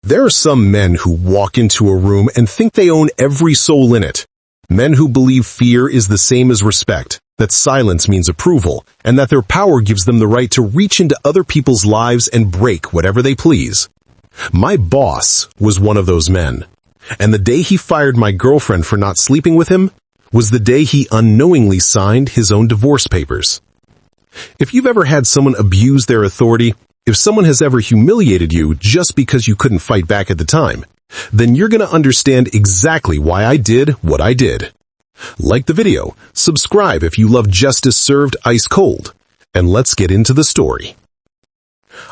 There are some men who walk into a room and think they own every soul in it. Men who believe fear is the same as respect, that silence means approval, and that their power gives them the right to reach into other people's lives and break whatever they please. My boss was one of those men. And the day he fired my girlfriend for not sleeping with him was the day he unknowingly signed his own divorce papers. If you've ever had someone abuse their authority, if someone has ever humiliated you just because you couldn't fight back at the time, then you're going to understand exactly why I did what I did. Like the video, subscribe if you love justice served ice cold, and let's get into the story.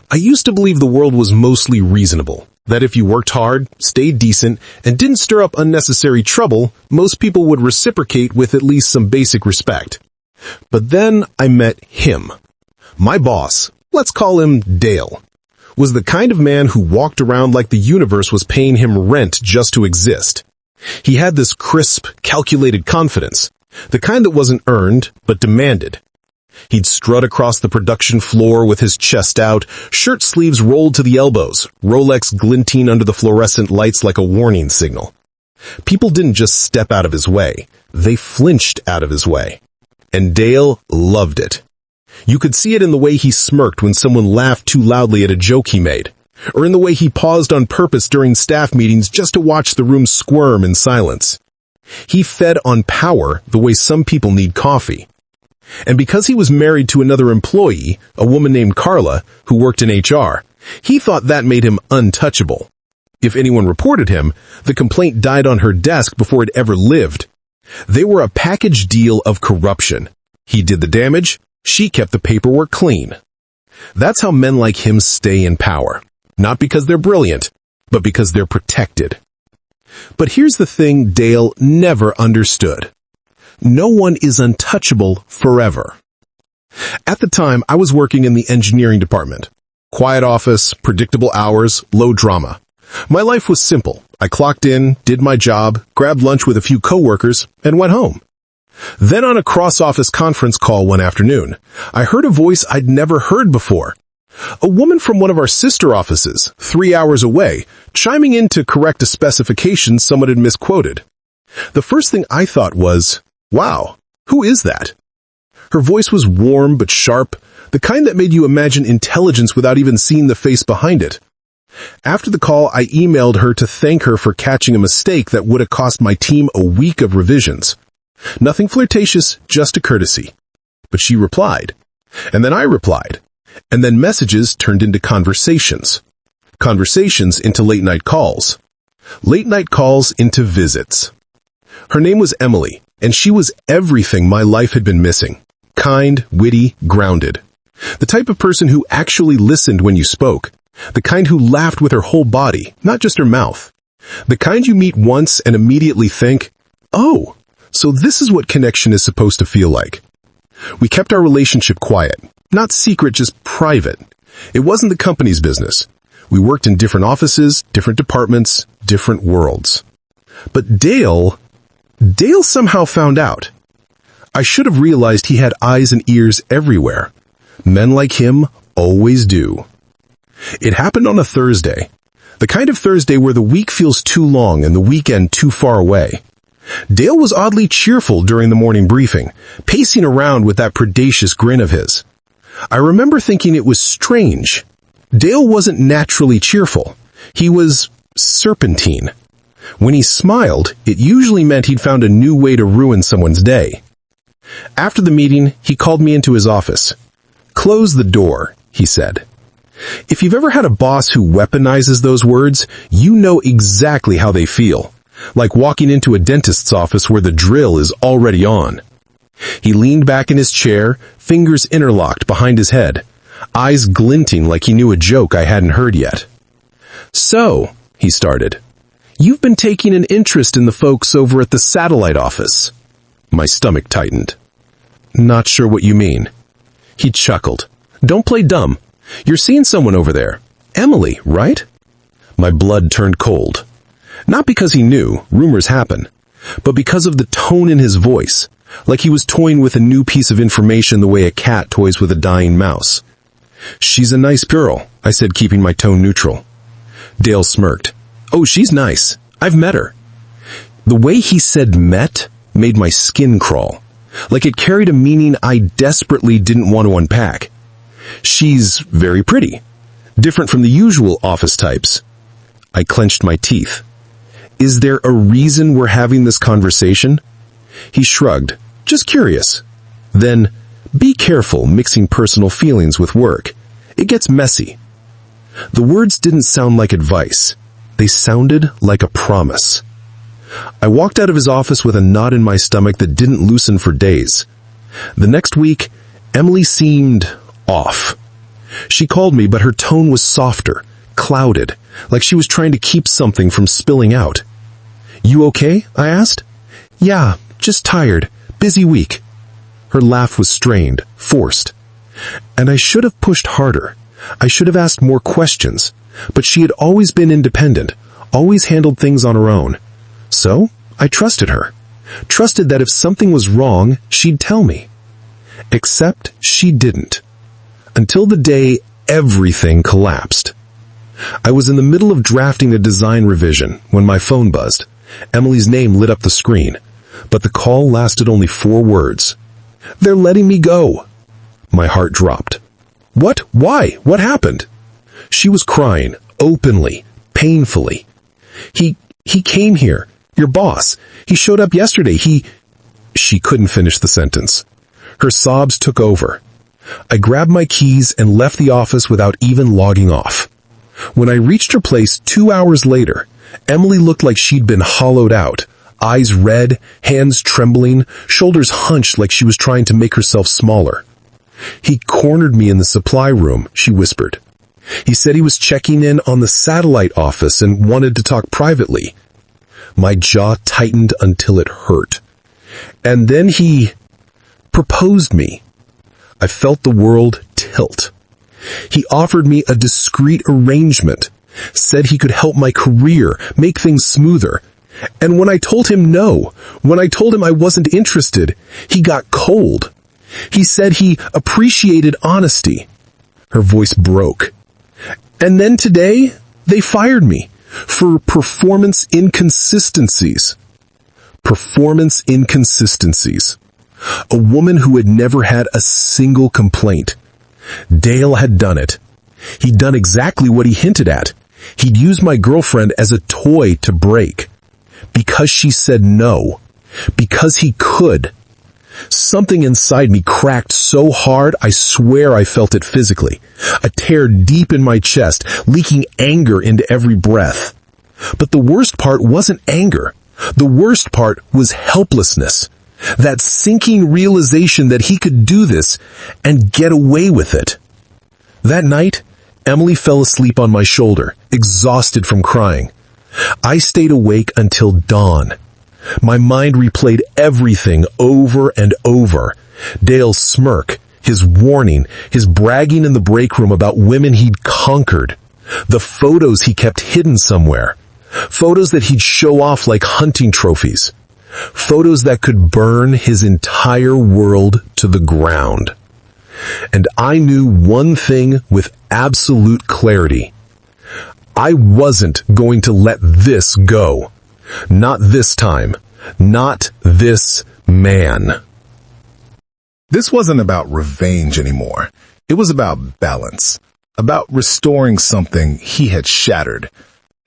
I used to believe the world was mostly reasonable, that if you worked hard, stayed decent, and didn't stir up unnecessary trouble, most people would reciprocate with at least some basic respect. But then I met him. My boss, let's call him Dale, was the kind of man who walked around like the universe was paying him rent just to exist. He had this crisp, calculated confidence, the kind that wasn't earned, but demanded. He'd strut across the production floor with his chest out, shirt sleeves rolled to the elbows, Rolex glinting under the fluorescent lights like a warning signal. People didn't just step out of his way, they flinched out of his way. And Dale loved it. You could see it in the way he smirked when someone laughed too loudly at a joke he made, or in the way he paused on purpose during staff meetings just to watch the room squirm in silence. He fed on power the way some people need coffee. And because he was married to another employee, a woman named Carla, who worked in HR, he thought that made him untouchable. If anyone reported him, the complaint died on her desk before it ever lived. They were a package deal of corruption. He did the damage, she kept the paperwork clean. That's how men like him stay in power. Not because they're brilliant, but because they're protected. But here's the thing Dale never understood. No one is untouchable forever. At the time, I was working in the engineering department. Quiet office, predictable hours, low drama. My life was simple. I clocked in, did my job, grabbed lunch with a few coworkers, and went home. Then on a cross-office conference call one afternoon, I heard a voice I'd never heard before. A woman from one of our sister offices, 3 hours away, chiming in to correct a specification someone had misquoted. The first thing I thought was, wow, who is that? Her voice was warm but sharp, the kind that made you imagine intelligence without even seeing the face behind it. After the call, I emailed her to thank her for catching a mistake that would have cost my team a week of revisions. Nothing flirtatious, just a courtesy. But she replied. And then I replied. And then messages turned into conversations. Conversations into late-night calls. Late-night calls into visits. Her name was Emily, and she was everything my life had been missing. Kind, witty, grounded. The type of person who actually listened when you spoke. The kind who laughed with her whole body, not just her mouth. The kind you meet once and immediately think, oh, so this is what connection is supposed to feel like. We kept our relationship quiet. Not secret, just private. It wasn't the company's business. We worked in different offices, different departments, different worlds. But Dale somehow found out. I should have realized he had eyes and ears everywhere. Men like him always do. It happened on a Thursday. The kind of Thursday where the week feels too long and the weekend too far away. Dale was oddly cheerful during the morning briefing, pacing around with that predacious grin of his. I remember thinking it was strange. Dale wasn't naturally cheerful. He was serpentine. When he smiled, it usually meant he'd found a new way to ruin someone's day. After the meeting, he called me into his office. "Close the door," he said. If you've ever had a boss who weaponizes those words, you know exactly how they feel. Like walking into a dentist's office where the drill is already on. He leaned back in his chair, fingers interlocked behind his head, eyes glinting like he knew a joke I hadn't heard yet. "So," he started, "you've been taking an interest in the folks over at the satellite office." My stomach tightened. "Not sure what you mean." He chuckled. "Don't play dumb. You're seeing someone over there. Emily, right?" My blood turned cold. Not because he knew, rumors happen, but because of the tone in his voice, like he was toying with a new piece of information the way a cat toys with a dying mouse. "She's a nice girl," I said, keeping my tone neutral. Dale smirked. "Oh, she's nice. I've met her." The way he said met made my skin crawl, like it carried a meaning I desperately didn't want to unpack. "She's very pretty, different from the usual office types." I clenched my teeth. "Is there a reason we're having this conversation?" He shrugged. "Just curious." Then, "Be careful mixing personal feelings with work. It gets messy." The words didn't sound like advice. They sounded like a promise. I walked out of his office with a knot in my stomach that didn't loosen for days. The next week, Emily seemed off. She called me, but her tone was softer, clouded, like she was trying to keep something from spilling out. "You okay?" I asked. "Yeah, just tired. Busy week." Her laugh was strained, forced. And I should have pushed harder. I should have asked more questions. But she had always been independent, always handled things on her own. So I trusted her. Trusted that if something was wrong, she'd tell me. Except she didn't. Until the day everything collapsed. I was in the middle of drafting a design revision when my phone buzzed. Emily's name lit up the screen, but the call lasted only 4 words. "They're letting me go." My heart dropped. "What? Why? What happened?" She was crying, openly, painfully. He came here, your boss. He showed up yesterday. She couldn't finish the sentence. Her sobs took over. I grabbed my keys and left the office without even logging off. When I reached her place 2 hours later, Emily looked like she'd been hollowed out. Eyes red, hands trembling, shoulders hunched like she was trying to make herself smaller. "He cornered me in the supply room," she whispered. "He said he was checking in on the satellite office and wanted to talk privately." My jaw tightened until it hurt. "And then he proposed me." I felt the world tilt. He offered me a discreet arrangement, said he could help my career, make things smoother. And when I told him no, when I told him I wasn't interested, he got cold. He said he appreciated honesty. Her voice broke. "And then today, they fired me for performance inconsistencies." Performance inconsistencies. A woman who had never had a single complaint. Dale had done it. He'd done exactly what he hinted at. He'd used my girlfriend as a toy to break. Because she said no. Because he could. Something inside me cracked so hard I swear I felt it physically. A tear deep in my chest, leaking anger into every breath. But the worst part wasn't anger. The worst part was helplessness. That sinking realization that he could do this and get away with it. That night, Emily fell asleep on my shoulder, exhausted from crying. I stayed awake until dawn. My mind replayed everything over and over. Dale's smirk, his warning, his bragging in the break room about women he'd conquered. The photos he kept hidden somewhere. Photos that he'd show off like hunting trophies. Photos that could burn his entire world to the ground. And I knew one thing with absolute clarity. I wasn't going to let this go. Not this time. Not this man. This wasn't about revenge anymore. It was about balance. About restoring something he had shattered.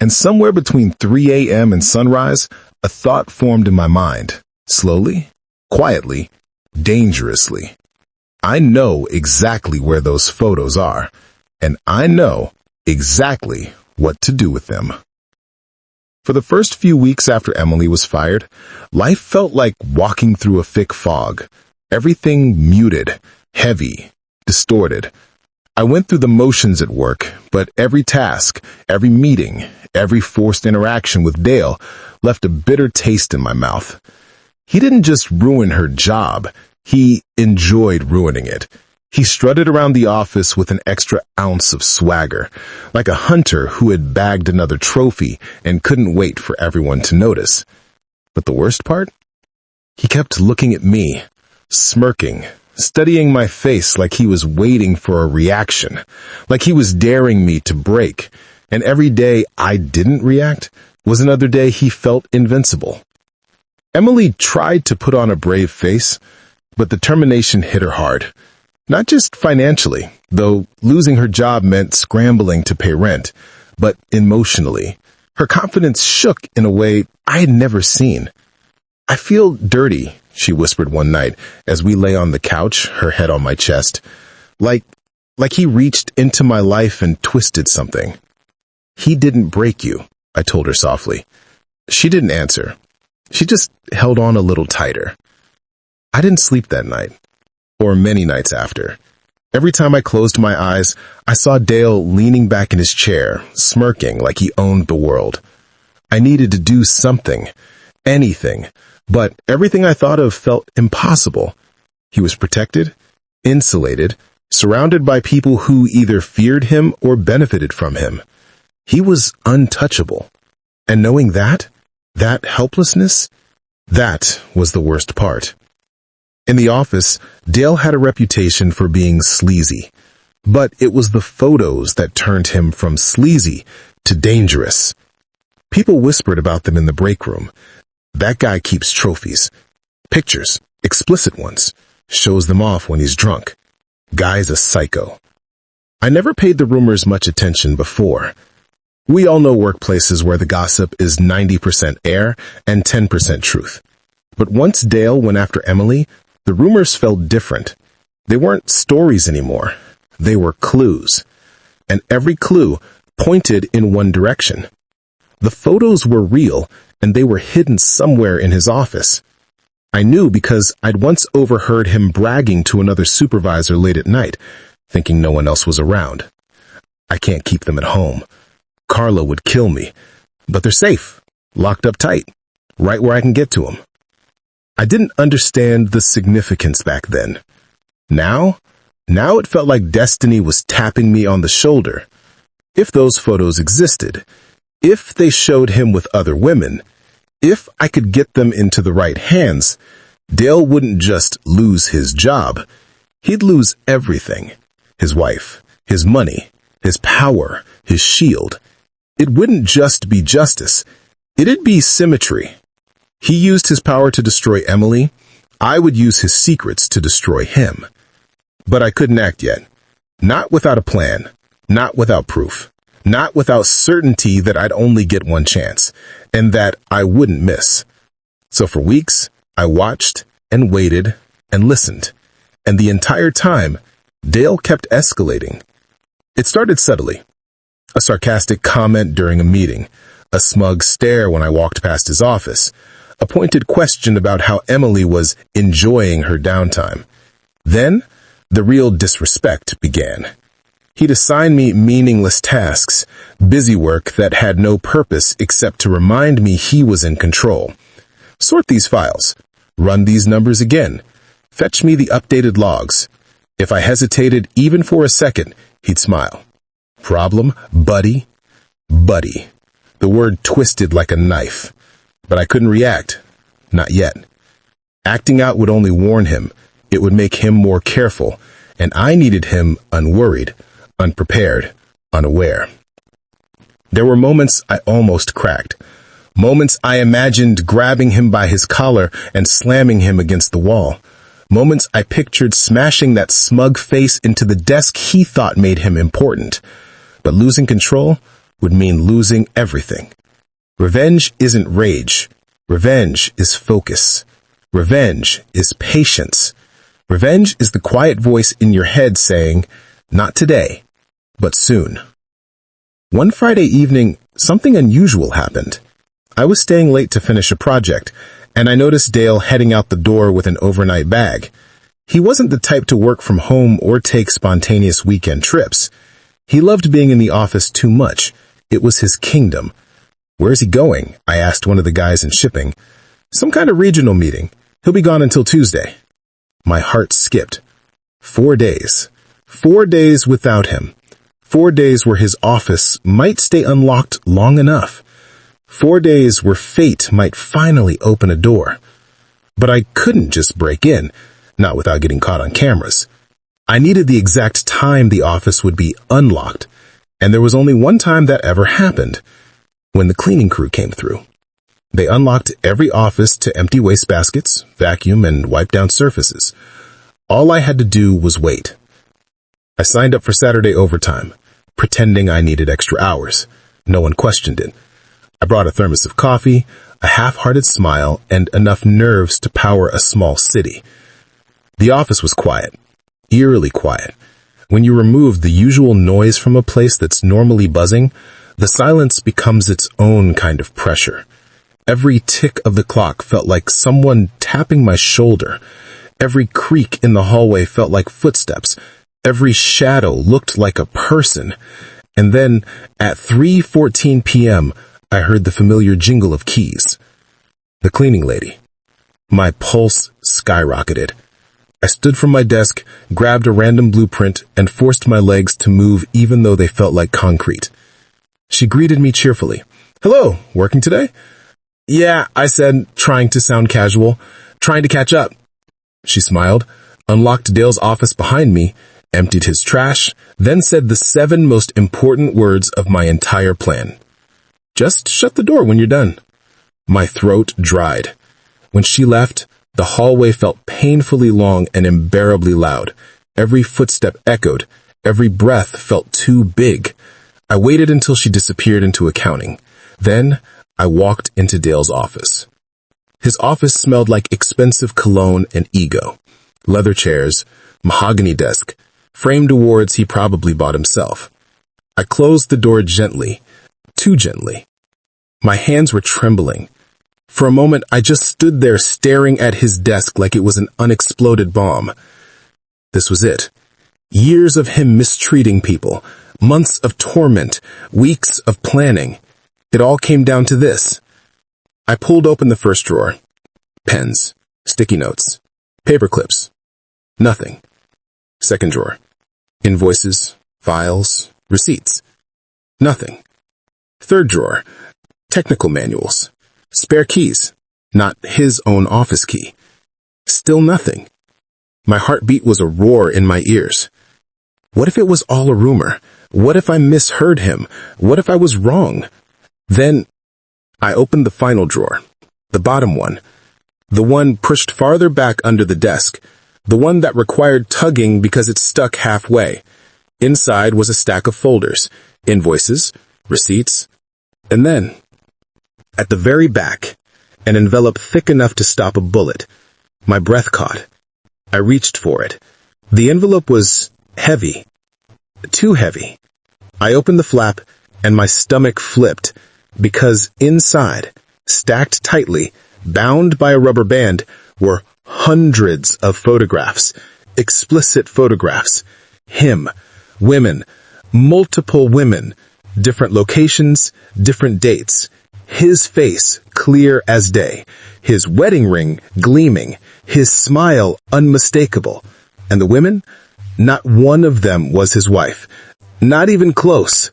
And somewhere between 3 a.m. and sunrise, a thought formed in my mind. Slowly, quietly, dangerously. I know exactly where those photos are. And I know exactly what to do with them. For the first few weeks after Emily was fired, life felt like walking through a thick fog. Everything muted, heavy, distorted. I went through the motions at work, but every task, every meeting, every forced interaction with Dale left a bitter taste in my mouth. He didn't just ruin her job, he enjoyed ruining it. He strutted around the office with an extra ounce of swagger, like a hunter who had bagged another trophy and couldn't wait for everyone to notice. But the worst part? He kept looking at me, smirking, studying my face like he was waiting for a reaction, like he was daring me to break. And every day I didn't react was another day he felt invincible. Emily tried to put on a brave face, but the termination hit her hard. Not just financially, though losing her job meant scrambling to pay rent, but emotionally. Her confidence shook in a way I had never seen. "I feel dirty," she whispered one night as we lay on the couch, her head on my chest. Like he reached into my life and twisted something. "He didn't break you," I told her softly. She didn't answer. She just held on a little tighter. I didn't sleep that night, or many nights after. Every time I closed my eyes, I saw Dale leaning back in his chair, smirking like he owned the world. I needed to do something, anything, but everything I thought of felt impossible. He was protected, insulated, surrounded by people who either feared him or benefited from him. He was untouchable. And knowing that helplessness, that was the worst part. In the office, Dale had a reputation for being sleazy, but it was the photos that turned him from sleazy to dangerous. People whispered about them in the break room. "That guy keeps trophies. Pictures, explicit ones, shows them off when he's drunk. Guy's a psycho." I never paid the rumors much attention before. We all know workplaces where the gossip is 90% air and 10% truth. But once Dale went after Emily, the rumors felt different. They weren't stories anymore. They were clues. And every clue pointed in one direction. The photos were real, and they were hidden somewhere in his office. I knew because I'd once overheard him bragging to another supervisor late at night, thinking no one else was around. "I can't keep them at home. Carla would kill me. But they're safe, locked up tight, right where I can get to them." I didn't understand the significance back then. Now it felt like destiny was tapping me on the shoulder. If those photos existed, if they showed him with other women, if I could get them into the right hands, Dale wouldn't just lose his job. He'd lose everything. His wife, his money, his power, his shield. It wouldn't just be justice. It'd be symmetry. He used his power to destroy Emily. I would use his secrets to destroy him. But I couldn't act yet. Not without a plan. Not without proof. Not without certainty that I'd only get one chance, and that I wouldn't miss. So for weeks, I watched and waited and listened. And the entire time, Dale kept escalating. It started subtly. A sarcastic comment during a meeting. A smug stare when I walked past his office. A pointed question about how Emily was enjoying her downtime. Then, the real disrespect began. He'd assign me meaningless tasks, busy work that had no purpose except to remind me he was in control. Sort these files. Run these numbers again. Fetch me the updated logs. If I hesitated even for a second, he'd smile. Problem, buddy? Buddy. The word twisted like a knife. But I couldn't react. Not yet. Acting out would only warn him. It would make him more careful. And I needed him unworried, unprepared, unaware. There were moments I almost cracked. Moments I imagined grabbing him by his collar and slamming him against the wall. Moments I pictured smashing that smug face into the desk he thought made him important. But losing control would mean losing everything. Revenge isn't rage. Revenge is focus. Revenge is patience. Revenge is the quiet voice in your head saying, not today, but soon. One Friday evening, something unusual happened. I was staying late to finish a project, and I noticed Dale heading out the door with an overnight bag. He wasn't the type to work from home or take spontaneous weekend trips. He loved being in the office too much. It was his kingdom. "Where's he going?" I asked one of the guys in shipping. "Some kind of regional meeting. He'll be gone until Tuesday." My heart skipped. 4 days. 4 days without him. 4 days where his office might stay unlocked long enough. 4 days where fate might finally open a door. But I couldn't just break in, not without getting caught on cameras. I needed the exact time the office would be unlocked. And there was only one time that ever happened, when the cleaning crew came through. They unlocked every office to empty wastebaskets, vacuum, and wipe down surfaces. All I had to do was wait. I signed up for Saturday overtime, pretending I needed extra hours. No one questioned it. I brought a thermos of coffee, a half-hearted smile, and enough nerves to power a small city. The office was quiet, eerily quiet. When you remove the usual noise from a place that's normally buzzing, the silence becomes its own kind of pressure. Every tick of the clock felt like someone tapping my shoulder. Every creak in the hallway felt like footsteps. Every shadow looked like a person. And then, at 3:14 p.m., I heard the familiar jingle of keys. The cleaning lady. My pulse skyrocketed. I stood from my desk, grabbed a random blueprint, and forced my legs to move even though they felt like concrete. She greeted me cheerfully. "Hello, working today?" "Yeah," I said, trying to sound casual. "Trying to catch up." She smiled, unlocked Dale's office behind me, emptied his trash, then said the 7 most important words of my entire plan. "Just shut the door when you're done." My throat dried. When she left, the hallway felt painfully long and unbearably loud. Every footstep echoed. Every breath felt too big. I waited until she disappeared into accounting. Then, I walked into Dale's office. His office smelled like expensive cologne and ego. Leather chairs, mahogany desk, framed awards he probably bought himself. I closed the door gently, too gently. My hands were trembling. For a moment, I just stood there staring at his desk like it was an unexploded bomb. This was it. Years of him mistreating people, months of torment, weeks of planning. It all came down to this. I pulled open the first drawer. Pens, sticky notes, paper clips. Nothing. Second drawer. Invoices, files, receipts. Nothing. Third drawer. Technical manuals. Spare keys. Not his own office key. Still nothing. My heartbeat was a roar in my ears. What if it was all a rumor? What if I misheard him? What if I was wrong? Then, I opened the final drawer. The bottom one. The one pushed farther back under the desk. The one that required tugging because it stuck halfway. Inside was a stack of folders, invoices, receipts, and then, at the very back, an envelope thick enough to stop a bullet. My breath caught. I reached for it. The envelope was heavy. Too heavy. I opened the flap, and my stomach flipped, because inside, stacked tightly, bound by a rubber band, were hundreds of photographs. Explicit photographs. Him. Women. Multiple women. Different locations, different dates. His face clear as day. His wedding ring gleaming. His smile unmistakable. And the women? Not one of them was his wife. Not even close.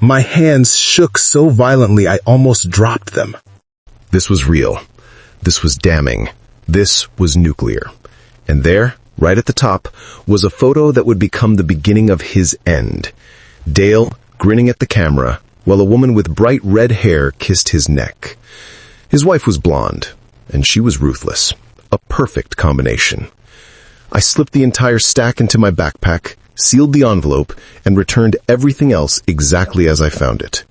My hands shook so violently I almost dropped them. This was real. This was damning. This was nuclear. And there, right at the top, was a photo that would become the beginning of his end. Dale, grinning at the camera, while a woman with bright red hair kissed his neck. His wife was blonde, and she was ruthless. A perfect combination. I slipped the entire stack into my backpack, sealed the envelope, and returned everything else exactly as I found it.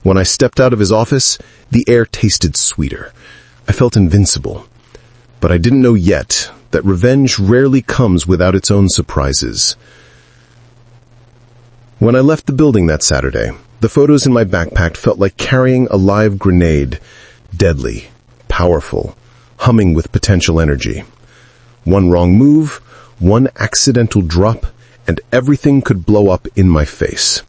When I stepped out of his office, the air tasted sweeter. I felt invincible. But I didn't know yet that revenge rarely comes without its own surprises. When I left the building that Saturday, the photos in my backpack felt like carrying a live grenade, deadly, powerful, humming with potential energy. One wrong move, one accidental drop, and everything could blow up in my face.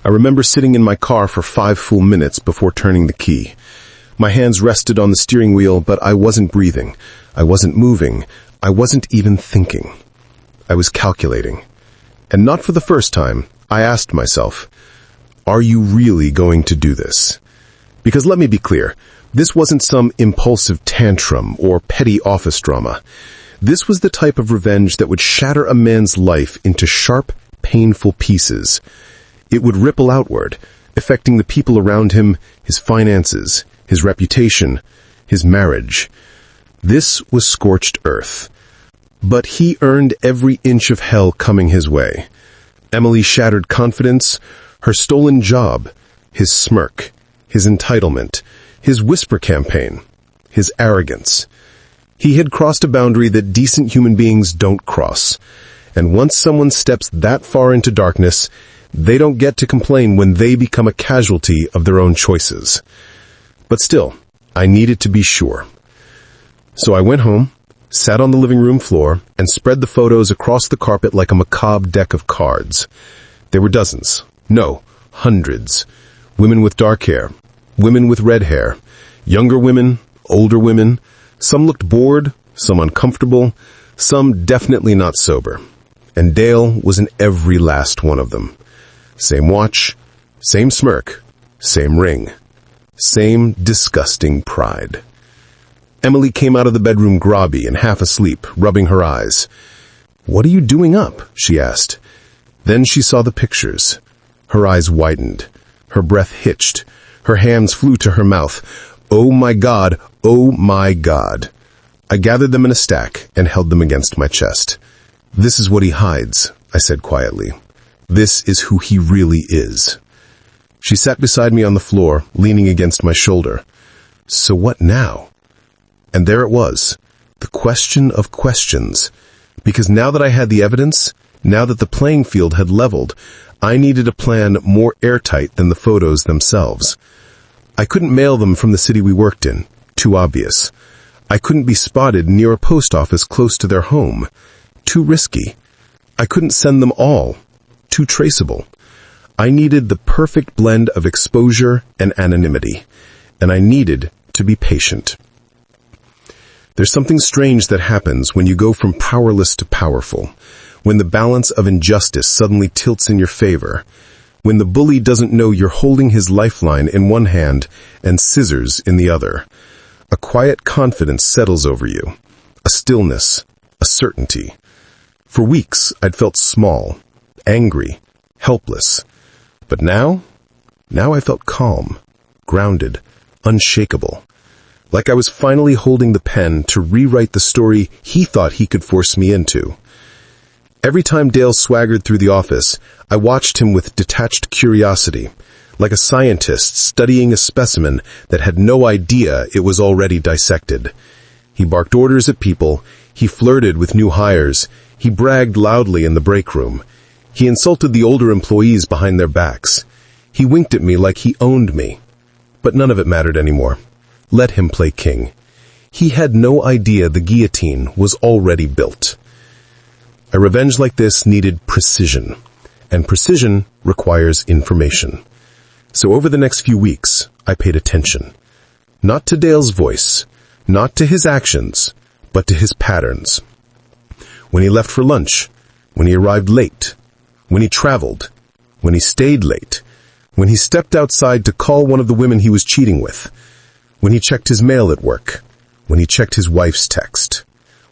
I remember sitting in my car for 5 full minutes before turning the key. My hands rested on the steering wheel, but I wasn't breathing. I wasn't moving. I wasn't even thinking. I was calculating. And not for the first time, I asked myself, are you really going to do this? Because let me be clear, this wasn't some impulsive tantrum or petty office drama. This was the type of revenge that would shatter a man's life into sharp, painful pieces. It would ripple outward, affecting the people around him, his finances, his reputation, his marriage. This was scorched earth. But he earned every inch of hell coming his way. Emily's shattered confidence, her stolen job, his smirk, his entitlement, his whisper campaign, his arrogance. He had crossed a boundary that decent human beings don't cross. And once someone steps that far into darkness, they don't get to complain when they become a casualty of their own choices. But still, I needed to be sure. So I went home, sat on the living room floor, and spread the photos across the carpet like a macabre deck of cards. There were dozens. No, hundreds. Women with dark hair, women with red hair, younger women, older women. Some looked bored, some uncomfortable, some definitely not sober. And Dale was in every last one of them. Same watch, same smirk, same ring, same disgusting pride. Emily came out of the bedroom groggy and half asleep, rubbing her eyes. "What are you doing up?" she asked. Then she saw the pictures. Her eyes widened. Her breath hitched. Her hands flew to her mouth. "Oh my God! Oh my God!" I gathered them in a stack and held them against my chest. "This is what he hides," I said quietly. "This is who he really is." She sat beside me on the floor, leaning against my shoulder. "So what now?" And there it was, the question of questions. Because now that I had the evidence, now that the playing field had leveled, I needed a plan more airtight than the photos themselves. I couldn't mail them from the city we worked in. Too obvious. I couldn't be spotted near a post office close to their home. Too risky. I couldn't send them all. Too traceable. I needed the perfect blend of exposure and anonymity. And I needed to be patient. There's something strange that happens when you go from powerless to powerful, when the balance of injustice suddenly tilts in your favor, when the bully doesn't know you're holding his lifeline in one hand and scissors in the other. A quiet confidence settles over you, a stillness, a certainty. For weeks, I'd felt small, angry, helpless. But now I felt calm, grounded, unshakable. Like I was finally holding the pen to rewrite the story he thought he could force me into. Every time Dale swaggered through the office, I watched him with detached curiosity, like a scientist studying a specimen that had no idea it was already dissected. He barked orders at people, he flirted with new hires, he bragged loudly in the break room. He insulted the older employees behind their backs. He winked at me like he owned me. But none of it mattered anymore. Let him play king. He had no idea the guillotine was already built. A revenge like this needed precision, and precision requires information. So over the next few weeks, I paid attention. Not to Dale's voice, not to his actions, but to his patterns. When he left for lunch, when he arrived late, when he traveled, when he stayed late, when he stepped outside to call one of the women he was cheating with, when he checked his mail at work, when he checked his wife's text,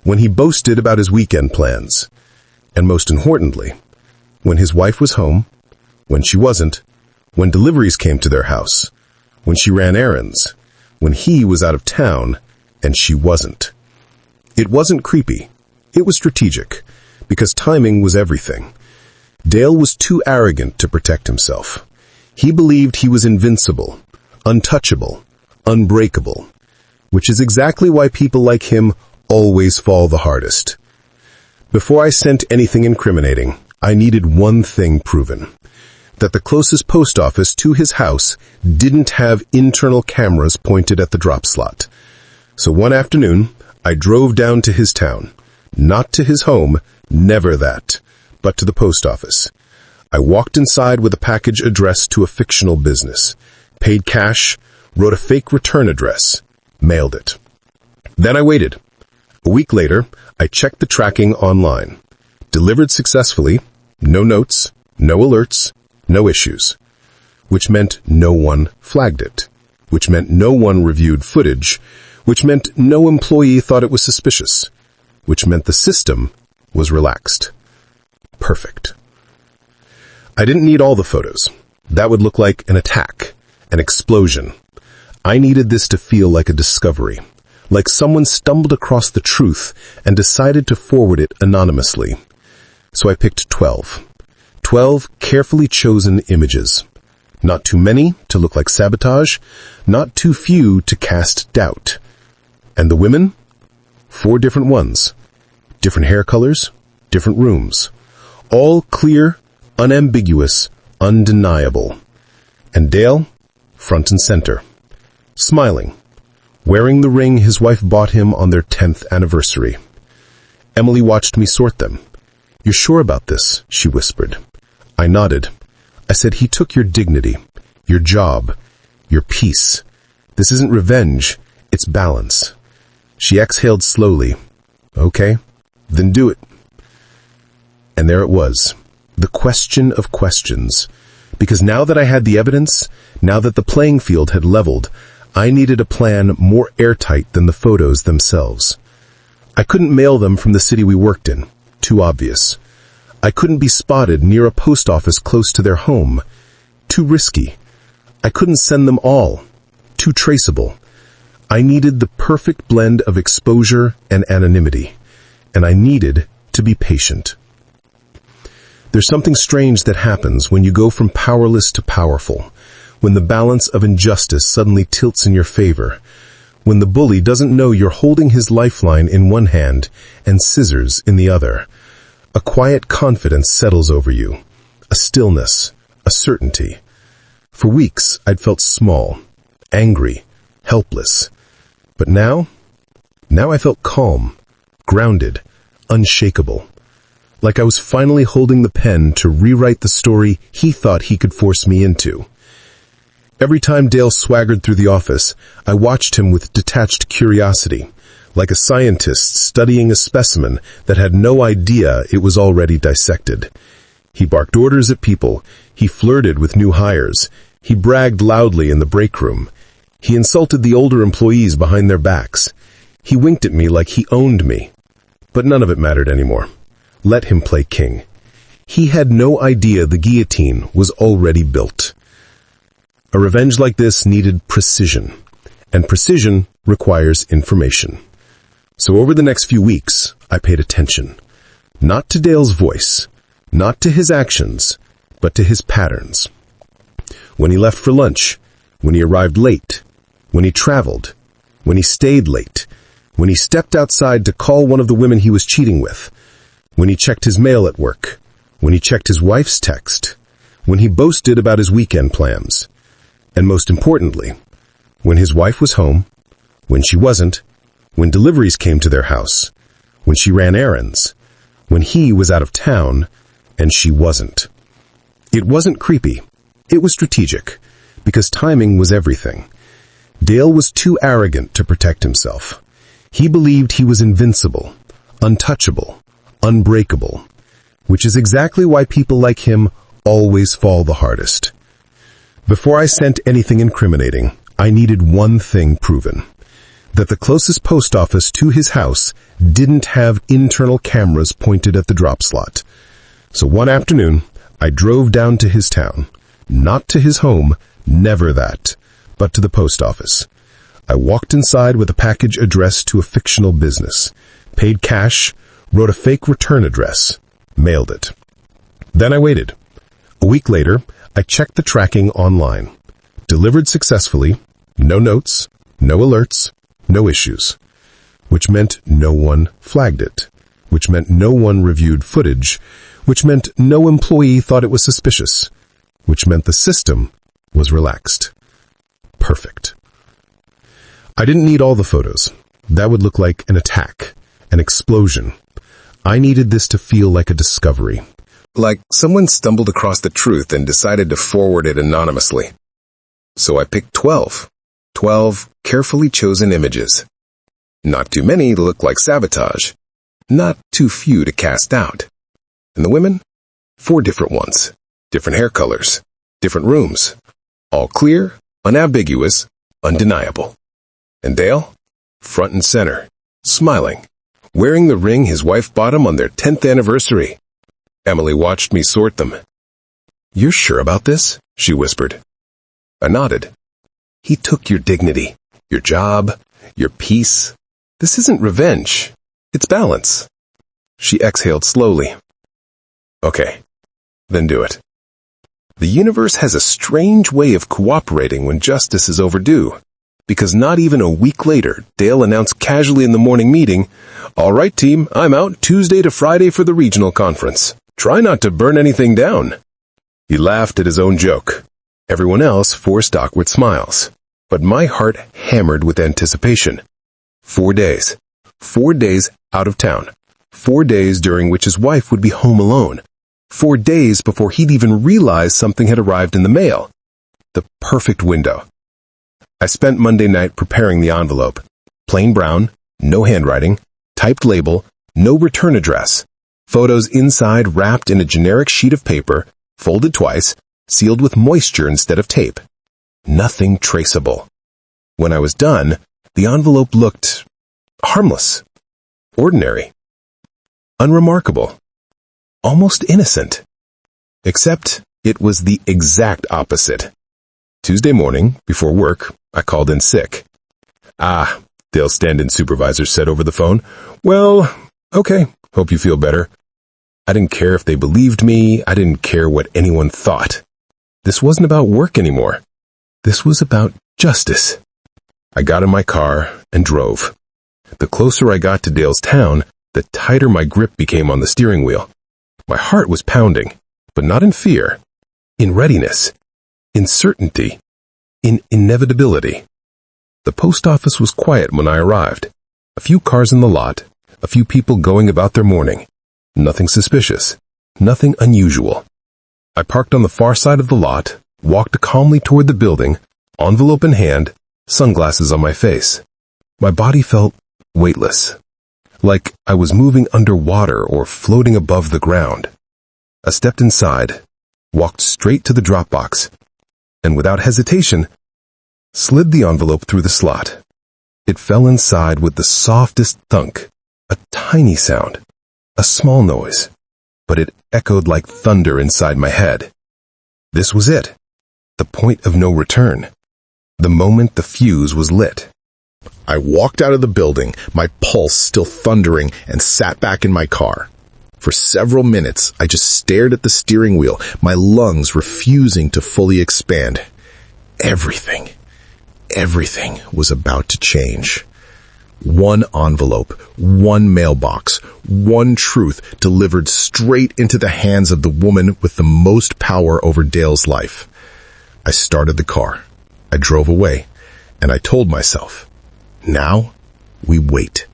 when he boasted about his weekend plans, and most importantly, when his wife was home, when she wasn't, when deliveries came to their house, when she ran errands, when he was out of town and she wasn't. It wasn't creepy. It was strategic, because timing was everything. Dale was too arrogant to protect himself. He believed he was invincible, untouchable, unbreakable, which is exactly why people like him always fall the hardest. Before I sent anything incriminating, I needed one thing proven: that the closest post office to his house didn't have internal cameras pointed at the drop slot. So one afternoon, I drove down to his town. Not to his home, never that, but to the post office. I walked inside with a package addressed to a fictional business, paid cash, wrote a fake return address, mailed it. Then I waited. A week later, I checked the tracking online. Delivered successfully, no notes, no alerts, no issues. Which meant no one flagged it. Which meant no one reviewed footage. Which meant no employee thought it was suspicious. Which meant the system was relaxed. Perfect. I didn't need all the photos. That would look like an attack, an explosion. I needed this to feel like a discovery, like someone stumbled across the truth and decided to forward it anonymously. So I picked 12. 12 carefully chosen images. Not too many to look like sabotage, not too few to cast doubt. And the women? 4 different ones. Different hair colors, different rooms. All clear, unambiguous, undeniable. And Dale, front and center. Smiling. Wearing the ring his wife bought him on their 10th anniversary. Emily watched me sort them. "You're sure about this?" she whispered. I nodded. I said, "He took your dignity, your job, your peace. This isn't revenge, it's balance." She exhaled slowly. "Okay, then do it." And there it was, the question of questions. Because now that I had the evidence, now that the playing field had leveled, I needed a plan more airtight than the photos themselves. I couldn't mail them from the city we worked in. Too obvious. I couldn't be spotted near a post office close to their home. Too risky. I couldn't send them all. Too traceable. I needed the perfect blend of exposure and anonymity. And I needed to be patient. There's something strange that happens when you go from powerless to powerful, when the balance of injustice suddenly tilts in your favor, when the bully doesn't know you're holding his lifeline in one hand and scissors in the other. A quiet confidence settles over you, a stillness, a certainty. For weeks, I'd felt small, angry, helpless. But now I felt calm, grounded, unshakable. Like I was finally holding the pen to rewrite the story he thought he could force me into. Every time Dale swaggered through the office, I watched him with detached curiosity, like a scientist studying a specimen that had no idea it was already dissected. He barked orders at people, he flirted with new hires, he bragged loudly in the break room, he insulted the older employees behind their backs, he winked at me like he owned me. But none of it mattered anymore. Let him play king. He had no idea the guillotine was already built. A revenge like this needed precision, and precision requires information. So over the next few weeks, I paid attention. Not to Dale's voice, not to his actions, but to his patterns. When he left for lunch, when he arrived late, when he traveled, when he stayed late, when he stepped outside to call one of the women he was cheating with, when he checked his mail at work, when he checked his wife's text, when he boasted about his weekend plans, and most importantly, when his wife was home, when she wasn't, when deliveries came to their house, when she ran errands, when he was out of town, and she wasn't. It wasn't creepy. It was strategic, because timing was everything. Dale was too arrogant to protect himself. He believed he was invincible, untouchable, unbreakable, which is exactly why people like him always fall the hardest. Before I sent anything incriminating, I needed one thing proven: that the closest post office to his house didn't have internal cameras pointed at the drop slot. So one afternoon, I drove down to his town, not to his home, never that, but to the post office. I walked inside with a package addressed to a fictional business, paid cash, wrote a fake return address, mailed it. Then I waited. A week later, I checked the tracking online. Delivered successfully, no notes, no alerts, no issues. Which meant no one flagged it. Which meant no one reviewed footage. Which meant no employee thought it was suspicious. Which meant the system was relaxed. Perfect. I didn't need all the photos. That would look like an attack, an explosion. I needed this to feel like a discovery. Like someone stumbled across the truth and decided to forward it anonymously. So I picked 12. 12 carefully chosen images. Not too many to look like sabotage. Not too few to cast doubt. And the women? 4 different ones. Different hair colors. Different rooms. All clear, unambiguous, undeniable. And Dale? Front and center. Smiling. Wearing the ring his wife bought him on their 10th anniversary. Emily watched me sort them. "You're sure about this?" she whispered. I nodded. "He took your dignity, your job, your peace. This isn't revenge. It's balance." She exhaled slowly. "Okay, then do it." The universe has a strange way of cooperating when justice is overdue, because not even a week later, Dale announced casually in the morning meeting, "All right, team, I'm out Tuesday to Friday for the regional conference. Try not to burn anything down." He laughed at his own joke. Everyone else forced awkward smiles, but my heart hammered with anticipation. 4 days. 4 days out of town. 4 days during which his wife would be home alone. 4 days before he'd even realize something had arrived in the mail. The perfect window. I spent Monday night preparing the envelope. Plain brown, no handwriting, typed label, no return address. Photos inside wrapped in a generic sheet of paper, folded twice, sealed with moisture instead of tape. Nothing traceable. When I was done, the envelope looked harmless, ordinary, unremarkable, almost innocent. Except it was the exact opposite. Tuesday morning, before work, I called in sick. Dale's stand-in supervisor said over the phone, "Well, okay, hope you feel better." I didn't care if they believed me. I didn't care what anyone thought. This wasn't about work anymore. This was about justice. I got in my car and drove. The closer I got to Dale's town, the tighter my grip became on the steering wheel. My heart was pounding, but not in fear, in readiness, in certainty, in inevitability. The post office was quiet when I arrived. A few cars in the lot, a few people going about their morning. Nothing suspicious, nothing unusual. I parked on the far side of the lot, walked calmly toward the building, envelope in hand, sunglasses on my face. My body felt weightless, like I was moving underwater or floating above the ground. I stepped inside, walked straight to the drop box, and without hesitation, slid the envelope through the slot. It fell inside with the softest thunk, a tiny sound, a small noise, but it echoed like thunder inside my head. This was it, the point of no return, the moment the fuse was lit. I walked out of the building, my pulse still thundering, and sat back in my car. For several minutes, I just stared at the steering wheel, my lungs refusing to fully expand. Everything was about to change. One envelope, one mailbox, one truth delivered straight into the hands of the woman with the most power over Dale's life. I started the car. I drove away, and I told myself, now we wait.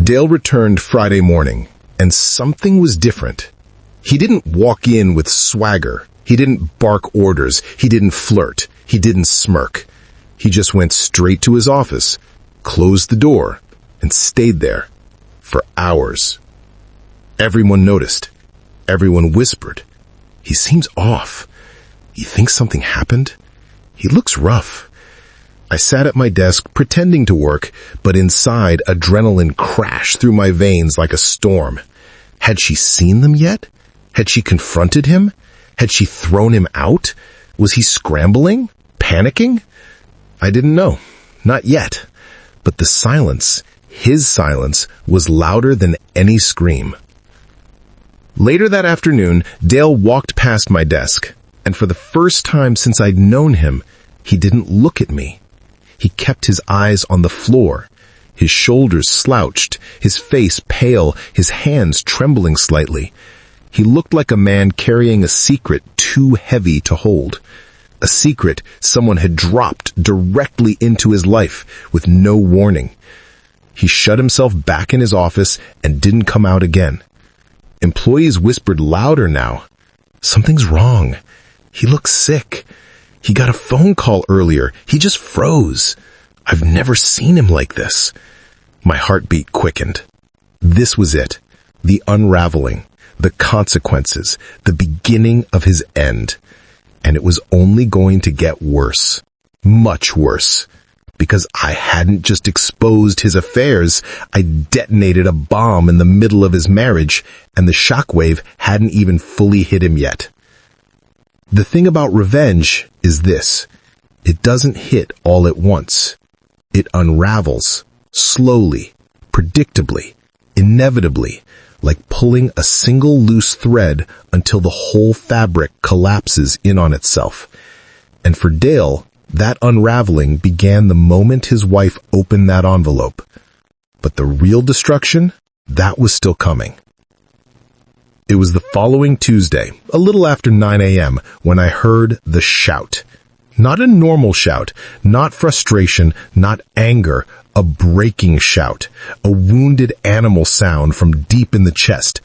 Dale returned Friday morning, and something was different. He didn't walk in with swagger. He didn't bark orders. He didn't flirt. He didn't smirk. He just went straight to his office, closed the door, and stayed there for hours. Everyone noticed. Everyone whispered, "He seems off. You think something happened? He looks rough." I sat at my desk pretending to work, but inside adrenaline crashed through my veins like a storm. Had she seen them yet? Had she confronted him? Had she thrown him out? Was he scrambling? Panicking? I didn't know. Not yet. But the silence, his silence, was louder than any scream. Later that afternoon, Dale walked past my desk, and for the first time since I'd known him, he didn't look at me. He kept his eyes on the floor, his shoulders slouched, his face pale, his hands trembling slightly. He looked like a man carrying a secret too heavy to hold. A secret someone had dropped directly into his life with no warning. He shut himself back in his office and didn't come out again. Employees whispered louder now. "Something's wrong. He looks sick. He got a phone call earlier. He just froze. I've never seen him like this." My heartbeat quickened. This was it. The unraveling, the consequences, the beginning of his end. And it was only going to get worse. Much worse. Because I hadn't just exposed his affairs, I detonated a bomb in the middle of his marriage, and the shockwave hadn't even fully hit him yet. The thing about revenge is this. It doesn't hit all at once. It unravels, slowly, predictably, inevitably, like pulling a single loose thread until the whole fabric collapses in on itself. And for Dale, that unraveling began the moment his wife opened that envelope. But the real destruction, that was still coming. It was the following Tuesday, a little after 9 a.m., when I heard the shout. Not a normal shout, not frustration, not anger, a breaking shout, a wounded animal sound from deep in the chest.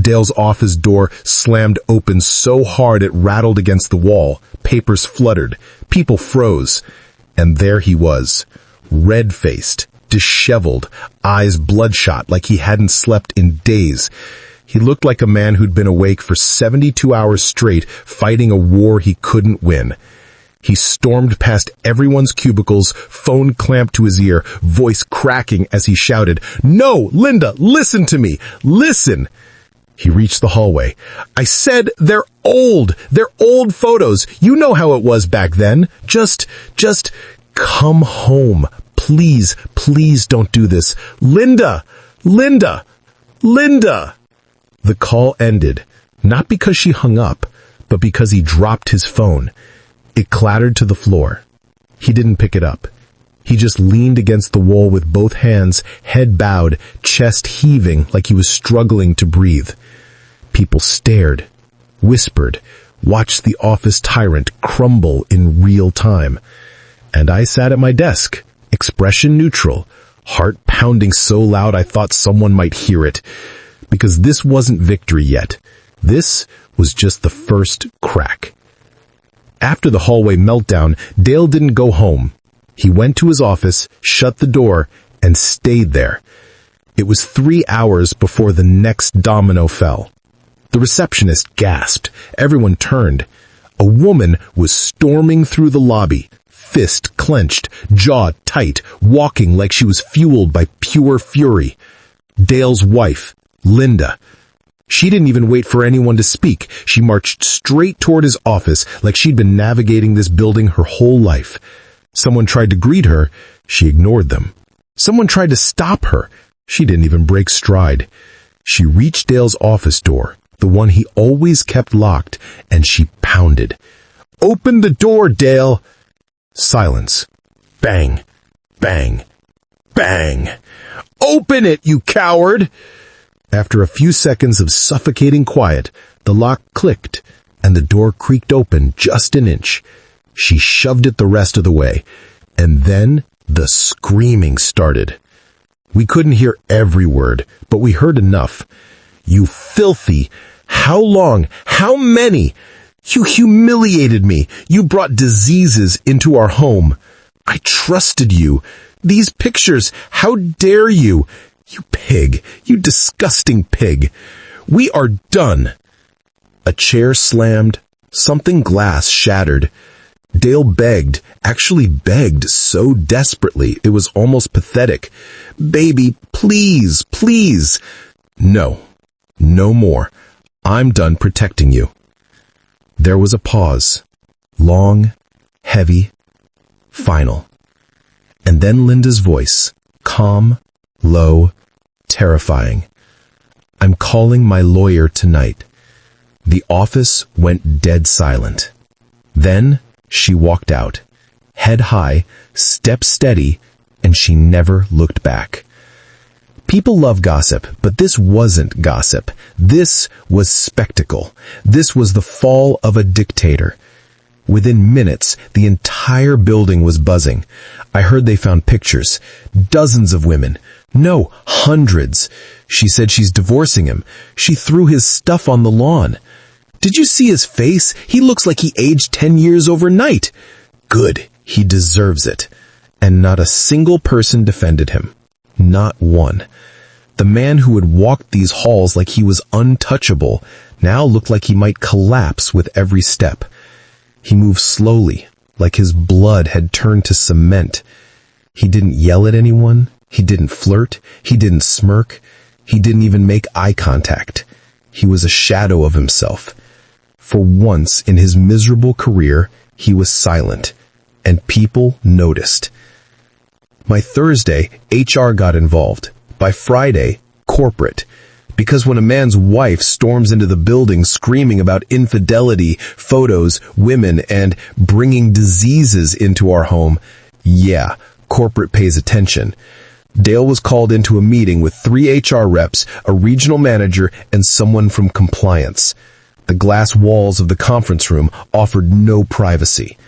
Dale's office door slammed open so hard it rattled against the wall. Papers fluttered. People froze. And there he was, red-faced, disheveled, eyes bloodshot like he hadn't slept in days. He looked like a man who'd been awake for 72 hours straight, fighting a war he couldn't win. He stormed past everyone's cubicles, phone clamped to his ear, voice cracking as he shouted, "No, Linda, listen to me! Listen!" He reached the hallway. "I said they're old! They're old photos! You know how it was back then! Just come home! Please, please don't do this! Linda! Linda! Linda!" The call ended, not because she hung up, but because he dropped his phone. It clattered to the floor. He didn't pick it up. He just leaned against the wall with both hands, head bowed, chest heaving like he was struggling to breathe. People stared, whispered, watched the office tyrant crumble in real time. And I sat at my desk, expression neutral, heart pounding so loud I thought someone might hear it. Because this wasn't victory yet. This was just the first crack. After the hallway meltdown, Dale didn't go home. He went to his office, shut the door, and stayed there. It was 3 hours before the next domino fell. The receptionist gasped. Everyone turned. A woman was storming through the lobby, fist clenched, jaw tight, walking like she was fueled by pure fury. Dale's wife, Linda. She didn't even wait for anyone to speak. She marched straight toward his office like she'd been navigating this building her whole life. Someone tried to greet her. She ignored them. Someone tried to stop her. She didn't even break stride. She reached Dale's office door, the one he always kept locked, and she pounded. "Open the door, Dale!" Silence. Bang. Bang. Bang. "Open it, you coward!" After a few seconds of suffocating quiet, the lock clicked, and the door creaked open just an inch. She shoved it the rest of the way, and then the screaming started. We couldn't hear every word, but we heard enough. "You filthy! How long? How many? You humiliated me! You brought diseases into our home! I trusted you! These pictures! How dare you! You pig! You disgusting pig! We are done!" A chair slammed. Something glass shattered. Dale begged, actually begged so desperately it was almost pathetic. "Baby, please, please." "No. No more. I'm done protecting you." There was a pause. Long, heavy, final. And then Linda's voice, calm, low, terrifying. "I'm calling my lawyer tonight." The office went dead silent. Then she walked out, head high, step steady, and she never looked back. People love gossip, but this wasn't gossip. This was spectacle. This was the fall of a dictator. Within minutes, the entire building was buzzing. I heard they found pictures. Dozens of women. No, hundreds. She said she's divorcing him. She threw his stuff on the lawn. "Did you see his face? He looks like he aged 10 years overnight." Good. He deserves it. And not a single person defended him. Not one. The man who had walked these halls like he was untouchable now looked like he might collapse with every step. He moved slowly, like his blood had turned to cement. He didn't yell at anyone. He didn't flirt. He didn't smirk. He didn't even make eye contact. He was a shadow of himself. For once in his miserable career, he was silent, and people noticed. By Thursday, HR got involved. By Friday, corporate. Because when a man's wife storms into the building screaming about infidelity, photos, women, and bringing diseases into our home, yeah, corporate pays attention. Dale was called into a meeting with 3 HR reps, a regional manager, and someone from compliance. The glass walls of the conference room offered no privacy.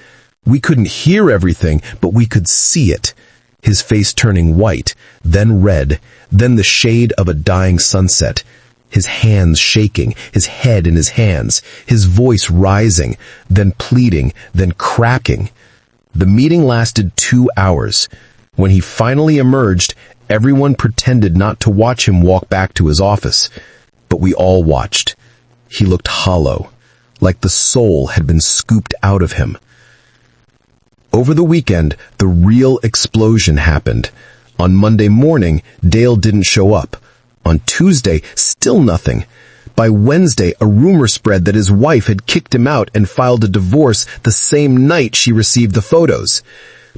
We couldn't hear everything, but we could see it. His face turning white, then red, then the shade of a dying sunset. His hands shaking, his head in his hands, his voice rising, then pleading, then cracking. The meeting lasted 2 hours. When he finally emerged, everyone pretended not to watch him walk back to his office. But we all watched. He looked hollow, like the soul had been scooped out of him. Over the weekend, the real explosion happened. On Monday morning, Dale didn't show up. On Tuesday, still nothing. By Wednesday, a rumor spread that his wife had kicked him out and filed a divorce the same night she received the photos.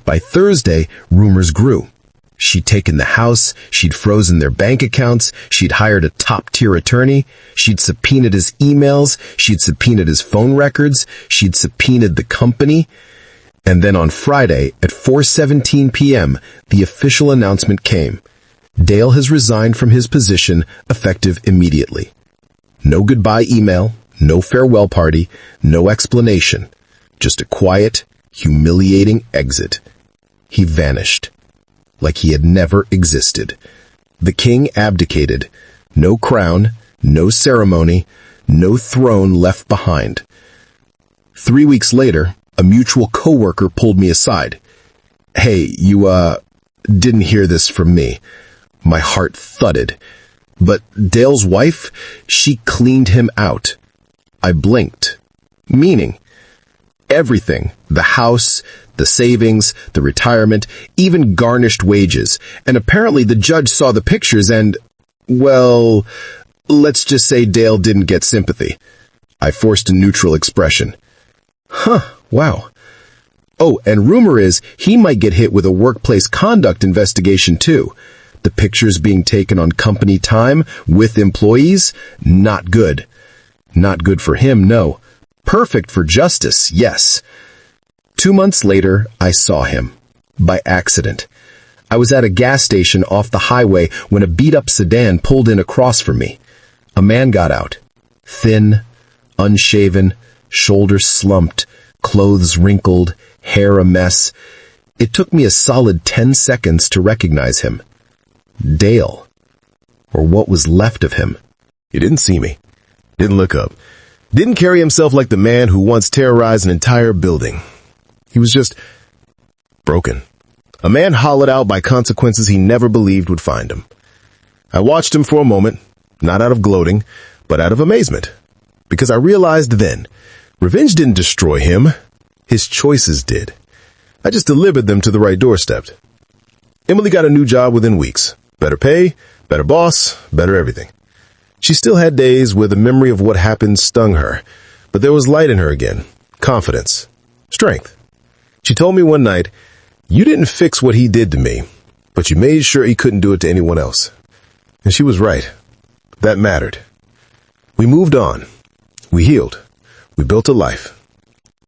By Thursday, rumors grew. She'd taken the house, she'd frozen their bank accounts, she'd hired a top-tier attorney, she'd subpoenaed his emails, she'd subpoenaed his phone records, she'd subpoenaed the company. And then on Friday at 4:17 p.m., the official announcement came. Dale has resigned from his position, effective immediately. No goodbye email, no farewell party, no explanation. Just a quiet, humiliating exit. He vanished, like he had never existed. The king abdicated. No crown, no ceremony, no throne left behind. 3 weeks later, a mutual coworker pulled me aside. "Hey, you, didn't hear this from me." My heart thudded. But Dale's wife, she cleaned him out. I blinked. Meaning, everything, the house, the savings, the retirement, even garnished wages. And apparently the judge saw the pictures and, well, let's just say Dale didn't get sympathy. I forced a neutral expression. Wow. Oh, and rumor is he might get hit with a workplace conduct investigation too. The pictures being taken on company time with employees? Not good. Not good for him, no. Perfect for justice, yes. 2 months later, I saw him. By accident. I was at a gas station off the highway when a beat-up sedan pulled in across from me. A man got out. Thin, unshaven, shoulders slumped, clothes wrinkled, hair a mess. It took me a solid 10 seconds to recognize him. Dale. Or what was left of him. He didn't see me. Didn't look up. Didn't carry himself like the man who once terrorized an entire building. He was just broken. A man hollowed out by consequences he never believed would find him. I watched him for a moment, not out of gloating, but out of amazement. Because I realized then, revenge didn't destroy him. His choices did. I just delivered them to the right doorstep. Emily got a new job within weeks. Better pay, better boss, better everything. She still had days where the memory of what happened stung her, but there was light in her again. Confidence. Strength. She told me one night, "You didn't fix what he did to me, but you made sure he couldn't do it to anyone else." And she was right. That mattered. We moved on. We healed. We built a life.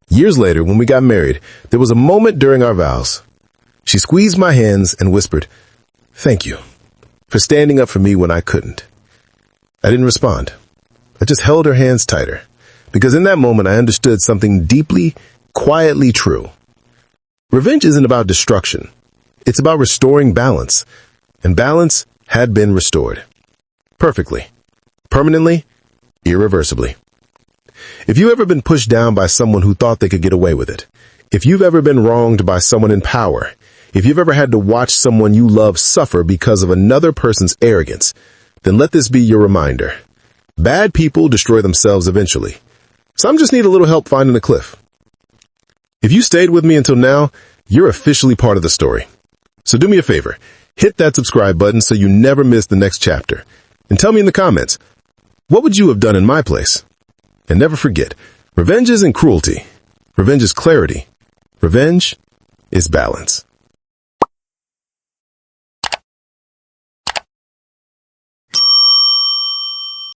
Years later, when we got married, there was a moment during our vows. She squeezed my hands and whispered, "Thank you for standing up for me when I couldn't." I didn't respond. I just held her hands tighter, because in that moment I understood something deeply, quietly true. Revenge isn't about destruction. It's about restoring balance. And balance had been restored. Perfectly. Permanently. Irreversibly. If you've ever been pushed down by someone who thought they could get away with it, if you've ever been wronged by someone in power, if you've ever had to watch someone you love suffer because of another person's arrogance, then let this be your reminder. Bad people destroy themselves eventually. Some just need a little help finding the cliff. If you stayed with me until now, you're officially part of the story. So do me a favor, hit that subscribe button so you never miss the next chapter. And tell me in the comments, what would you have done in my place? And never forget, Revenge isn't cruelty. Revenge is clarity. Revenge is balance.